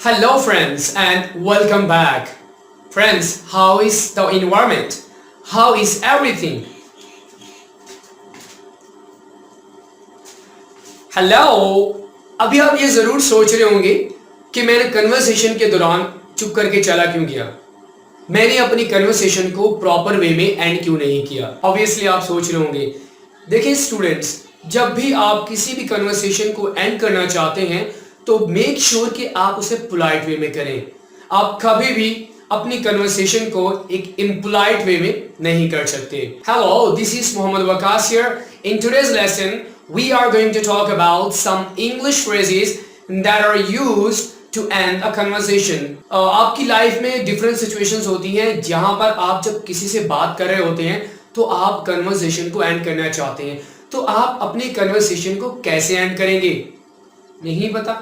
Hello friends and welcome back. Friends, how is the environment? How is everything? Hello. अभी आप ये ज़रूर सोच रहे होंगे कि मैंने कन्वर्सेशन के दौरान चुप करके चला क्यों गया, मैंने अपनी कन्वर्सेशन को प्रॉपर वे में एंड क्यों नहीं किया। ऑब्वियसली आप सोच रहे होंगे। देखिए स्टूडेंट्स, जब भी आप किसी भी कन्वर्सेशन को एंड करना चाहते हैं तो मेक श्योर कि आप उसे पोलाइट वे में करें। आप कभी भी अपनी कन्वर्सेशन को एक इम्पोलाइट वे में नहीं कर सकते। Hello, this is Mohammad Waqas here. In today's lesson we are going to talk about some English phrases that are used to end a conversation. आपकी लाइफ में डिफरेंट सिचुएशंस होती हैं जहां पर आप जब किसी से बात कर रहे होते हैं तो आप कन्वर्सेशन को एंड करना चाहते हैं, तो आप अपनी कन्वर्सेशन को कैसे एंड करेंगे? नहीं पता?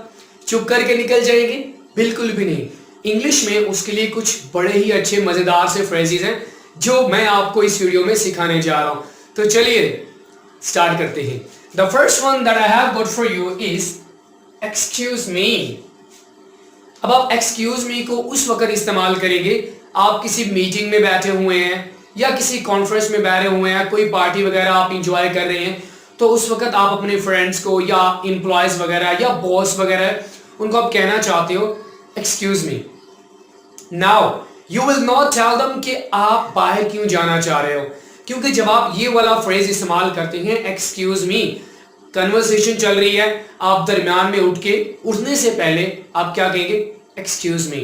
चुप करके निकल जाएंगे? बिल्कुल भी नहीं। इंग्लिश में उसके लिए कुछ बड़े ही अच्छे मजेदार से फ्रेजेस हैं जो मैं आपको इस वीडियो में सिखाने जा रहा हूं। तो चलिए स्टार्ट करते हैं। The first one that I have got for you is excuse me. अब आप excuse me को उस वक्त इस्तेमाल करेंगे आप किसी मीटिंग में बैठे हुए हैं या किसी कॉन्फ्रेंस में बैठे हुए हैं, कोई पार्टी वगैरह आप इंजॉय कर रहे हैं, तो उस वक्त आप अपने फ्रेंड्स को या एम्प्लॉयज वगैरह या बॉस वगैरह उनको आप कहना चाहते हो excuse me. Now you will not tell them कि आप बाहर क्यों जाना चाह रहे हो, क्योंकि जब आप ये वाला फ्रेज इस्तेमाल करते हैं एक्सक्यूज मी, कन्वर्सेशन चल रही है, आप दरमियान में उठने से पहले आप क्या कहेंगे? Excuse me.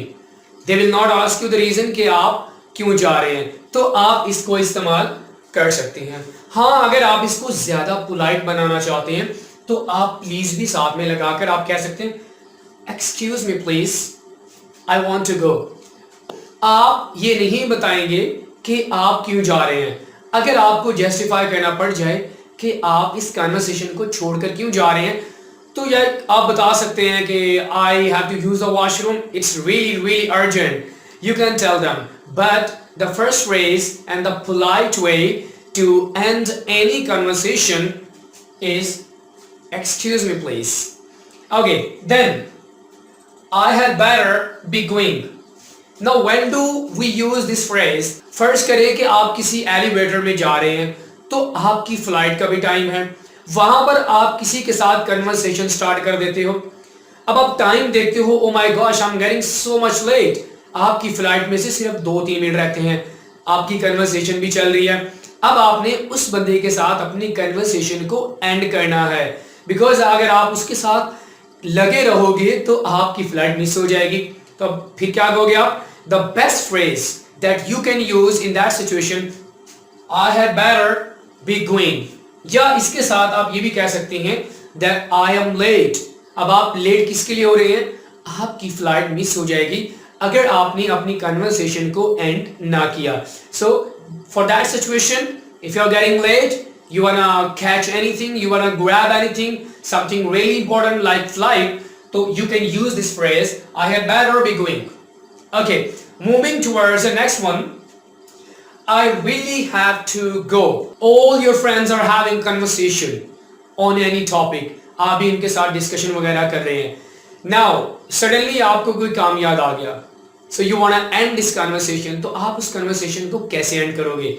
They will not ask you the reason कि आप क्यों जा रहे हैं, तो आप इसको इस्तेमाल कर सकते हैं। हाँ, अगर आप इसको ज्यादा पोलाइट बनाना चाहते हैं तो आप प्लीज भी साथ में लगाकर आप कह सकते हैं excuse me please, I want to go. आप ये नहीं बताएंगे कि आप क्यों जा रहे हैं। अगर आपको जस्टिफाई करना पड़ जाए कि आप इस कन्वर्सेशन को छोड़कर क्यों जा रहे हैं, तो यार आप बता सकते हैं कि I have to use the washroom, it's really really urgent. You can tell them, but the first phrase and the polite way to end any conversation is excuse me please. Okay, then I had better be going. Now when do we use this phrase? फर्ज करें कि आप किसी elevator में जा रहे हैं तो आपकी फ्लाइट का भी टाइम है, वहां पर आप किसी के साथ कन्वर्सेशन स्टार्ट कर देते हो। अब आप टाइम देखते हो, oh my gosh I am getting so much late. आपकी फ्लाइट में से सिर्फ 2-3 मिनट रहते हैं, आपकी कन्वर्सेशन भी चल रही है। अब आपने उस बंदे के साथ अपनी कन्वर्सेशन को एंड करना है, बिकॉज अगर आप उसके साथ लगे रहोगे तो आपकी फ्लाइट मिस हो जाएगी। तो फिर क्या कहोगे आप? The best phrase that you can use in that situation, I had better be going. या इसके साथ आप ये भी कह सकते हैं that I am late. अब आप लेट किसके लिए हो रहे हैं? आपकी फ्लाइट मिस हो जाएगी अगर आपने अपनी कन्वर्सेशन को एंड ना किया। So for that situation, if you are getting late, you wanna catch anything, you wanna grab anything, something really important like flight, so you can use this phrase, I had better be going. Okay, moving towards the next one. I really have to go. All your friends are having conversation on any topic. आप भी इनके साथ discussion वगैरह कर रहे हैं। Now, suddenly आपको कोई काम याद आ गया, so you wanna end this conversation. तो आप उस conversation को कैसे एंड करोगे?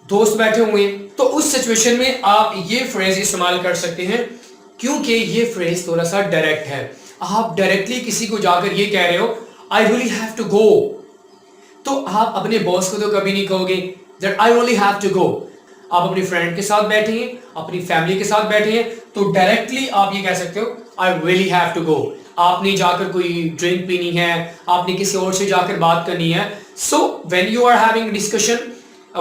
दोस्त बैठे हुए हैं तो उस सिचुएशन में आप ये फ्रेज इस्तेमाल कर सकते हैं, क्योंकि ये फ्रेज थोड़ा सा डायरेक्ट है। आप डायरेक्टली किसी को जाकर ये कह रहे हो I really have to go, तो आप अपने बॉस को तो कभी नहीं कहोगे that I really have to go। आप अपने फ्रेंड के साथ बैठे हैं, अपनी फैमिली के साथ बैठे हैं, तो डायरेक्टली आप ये कह सकते हो I really have to go। आपने जाकर कोई ड्रिंक पीनी है, आपने किसी और से जाकर बात करनी है। So when you are having discussion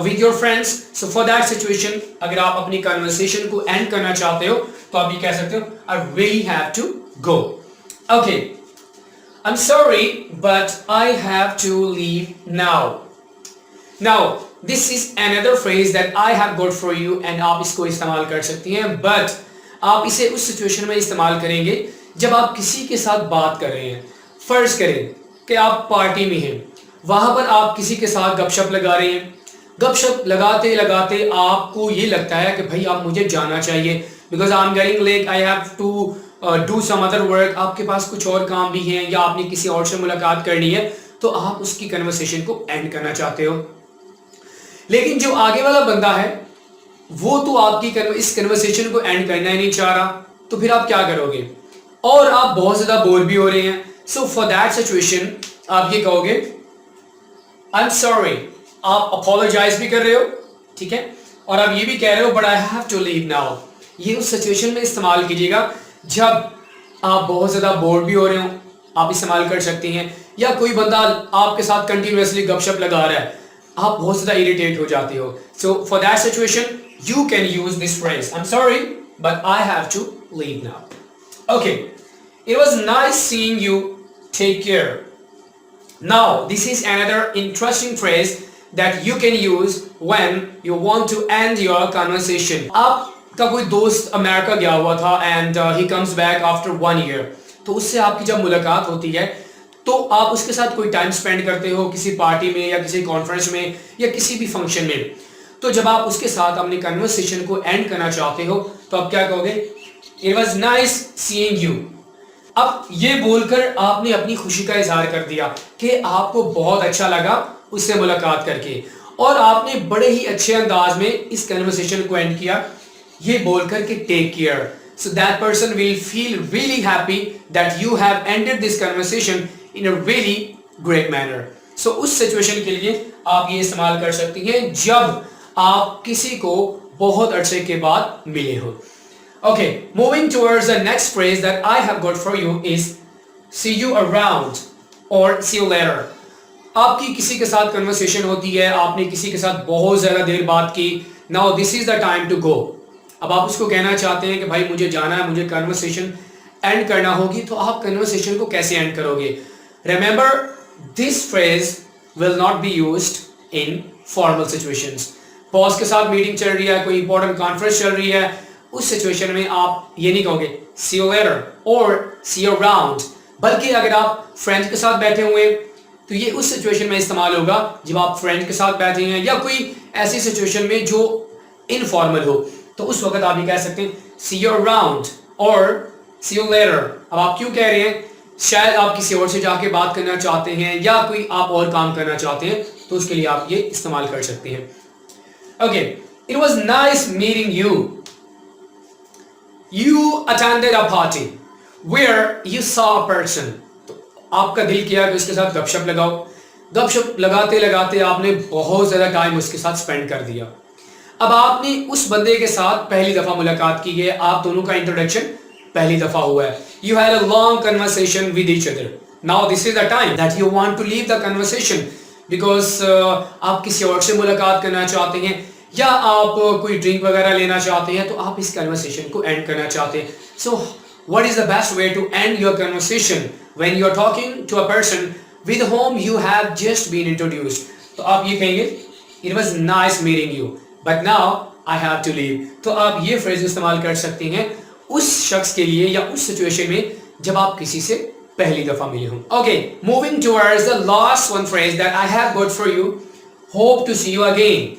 with your friends, so for that situation, अगर आप अपनी कन्वर्सेशन को एंड करना चाहते हो तो आप ये कह सकते हो I really have to go. Okay, I'm sorry, but I have to leave now. Now, this is another phrase that I have got for you, and आप इसको इस्तेमाल कर सकती हैं, but आप इसे उस सिचुएशन में इस्तेमाल करेंगे जब आप किसी के साथ बात कर रहे हैं। फर्ज करें कि आप पार्टी में हैं, वहां पर आप किसी के साथ गपशप लगा रहे हैं। गपशप लगाते लगाते आपको ये लगता है कि भाई अब मुझे जाना चाहिए, because I am getting late, I have to do some other work, आपके पास कुछ और काम भी हैं या आपने किसी और से मुलाकात करनी है, तो आप उसकी कन्वर्सेशन को एंड करना चाहते हो। लेकिन जो आगे वाला बंदा है वो तो आपकी इस कन्वर्सेशन को एंड करना ही नहीं चाह रहा, तो फिर आप क्या करोगे? और आप बहुत ज्यादा बोर भी हो रहे हैं। सो फॉर दैट सिचुएशन आप ये कहोगे आई एम सॉरी, आप अपोलोजाइज भी कर रहे हो, ठीक है, और आप ये भी कह रहे हो but I have to leave now. ये उस सिचुएशन में इस्तेमाल कीजिएगा जब आप बहुत ज्यादा बोर भी हो रहे हो, आप इस्तेमाल कर सकते हैं। या कोई बंदा आपके साथ कंटिन्यूअसली गपशप लगा रहा है, आप बहुत ज्यादा इरिटेट हो जाते हो। So for that situation you can use this phrase, I am sorry but I have to leave now. Okay, it was nice seeing you, take care. Now, this is another interesting phrase that you can use when you want to end your conversation. आपका कोई दोस्त America गया हुआ था and he comes back after 1 year. तो उससे आपकी जब मुलाकात होती है तो आप उसके साथ कोई टाइम स्पेंड करते हो किसी पार्टी में या किसी कॉन्फ्रेंस में या किसी भी फंक्शन में। तो जब आप उसके साथ अपनी कन्वर्सेशन को एंड करना चाहते हो तो आप क्या कहोगे? It was nice seeing you. अब ये बोलकर आपने अपनी खुशी का इजहार कर दिया कि आपको बहुत अच्छा लगा उससे मुलाकात करके, और आपने बड़े ही अच्छे अंदाज में इस कन्वर्सेशन को एंड किया ये बोलकर कि take care. So that person will feel really happy that you have ended this conversation in a really great manner. So उस सिचुएशन के लिए आप ये इस्तेमाल कर सकती हैं जब आप किसी को बहुत अरसे के बाद मिले हो। Okay, moving towards the next phrase that I have got for you is see you around or see you later. आपकी किसी के साथ कन्वर्सेशन होती है, आपने किसी के साथ बहुत ज़्यादा देर बात की, now this is the time to go. अब आप उसको कहना चाहते हैं कि भाई मुझे जाना है, मुझे कन्वर्सेशन एंड करना होगी, तो आप कन्वर्सेशन को कैसे एंड करोगे? Remember, this phrase will not be used in formal situations. Boss के साथ मीटिंग चल रही है, कोई इंपॉर्टेंट कॉन्फ्रेंस चल रही है, उस सिचुएशन में आप ये नहीं कहोगे see you later or see you around, बल्कि अगर आप फ्रेंड के साथ बैठे हुए तो ये उस सिचुएशन में इस्तेमाल होगा जब आप फ्रेंड के साथ बैठे हैं या कोई ऐसी सिचुएशन में जो इनफॉर्मल हो, तो उस वक्त आप ये कह सकते हैं see you around or see you later। अब आप क्यों कह रहे हैं? शायद आप किसी और से जाके बात करना चाहते हैं या कोई आप और काम करना चाहते हैं, तो उसके लिए आप ये इस्तेमाल कर सकते हैं। Okay, it was nice meeting you. You attended a party where you saw a person. तो आपका दिल किया कि उसके साथ गपशप लगाओ। गपशप लगाते लगाते आपने बहुत ज़्यादा टाइम उसके साथ स्पेंड कर दिया। अब आपने उस बंदे के साथ पहली दफ़ा मुलाकात की है, आप दोनों का इंट्रोडक्शन पहली दफ़ा हुआ है। You had a long conversation with each other. Now this is the time that you want to leave the conversation because आप किसी और से मुलाकात करना चाहते हैं या आप कोई ड्रिंक वगैरह लेना चाहते हैं, तो आप इस कन्वर्सेशन को एंड करना चाहते हैं। So what is the best way to end your conversation when you are talking to a person with whom you have just been introduced? तो आप ये कहेंगे it was nice meeting you but now I have to leave. तो आप ये phrase इस्तेमाल कर सकते हैं उस शख्स के लिए या उस सिचुएशन में जब आप किसी से पहली दफा मिले हों। Okay, moving towards the last one phrase that I have got for you, hope to see you again.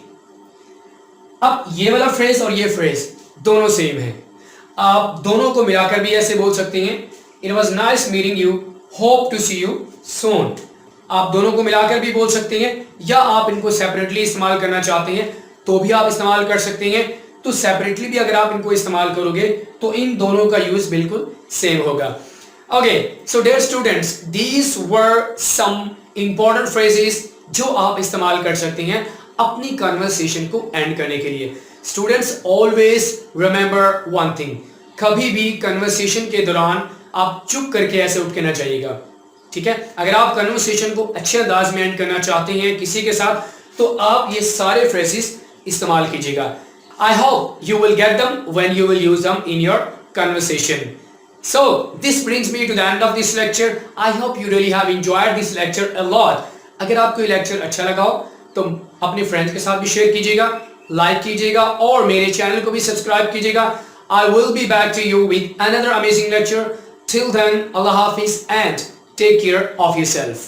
अब ये वाला फ्रेज और ये फ्रेज दोनों सेम है, आप दोनों को मिलाकर भी ऐसे बोल सकते हैं it was nice meeting you, hope to see you soon. आप दोनों को मिलाकर भी बोल सकते हैं या आप इनको सेपरेटली इस्तेमाल करना चाहते हैं तो भी आप इस्तेमाल कर सकते हैं। तो सेपरेटली भी अगर आप इनको इस्तेमाल करोगे तो इन दोनों का यूज बिल्कुल सेम होगा। Okay, so dear students, these were some important phrases जो आप इस्तेमाल कर सकते हैं अपनी कन्वर्सेशन को एंड करने के लिए। Students, always remember one thing, कभी भी कन्वर्सेशन के दौरान आप चुप करके ऐसे उठ के ना जाइएगा, ठीक है? अगर आप कन्वर्सेशन को अच्छे अंदाज में एंड करना चाहते हैं किसी के साथ तो आप ये सारे फ्रेजेस इस्तेमाल कीजिएगा। I hope you will get them when you will use them in your conversation. So this brings me to the end of this lecture. I hope you really have enjoyed this lecture a lot. अगर आपको ये lecture अच्छा लगा हो तो अपने friends के साथ भी शेयर कीजिएगा, लाइक कीजिएगा और मेरे चैनल को भी सब्सक्राइब कीजिएगा। I will be back to you with another amazing lecture. Till then, Allah Hafiz and take care of yourself.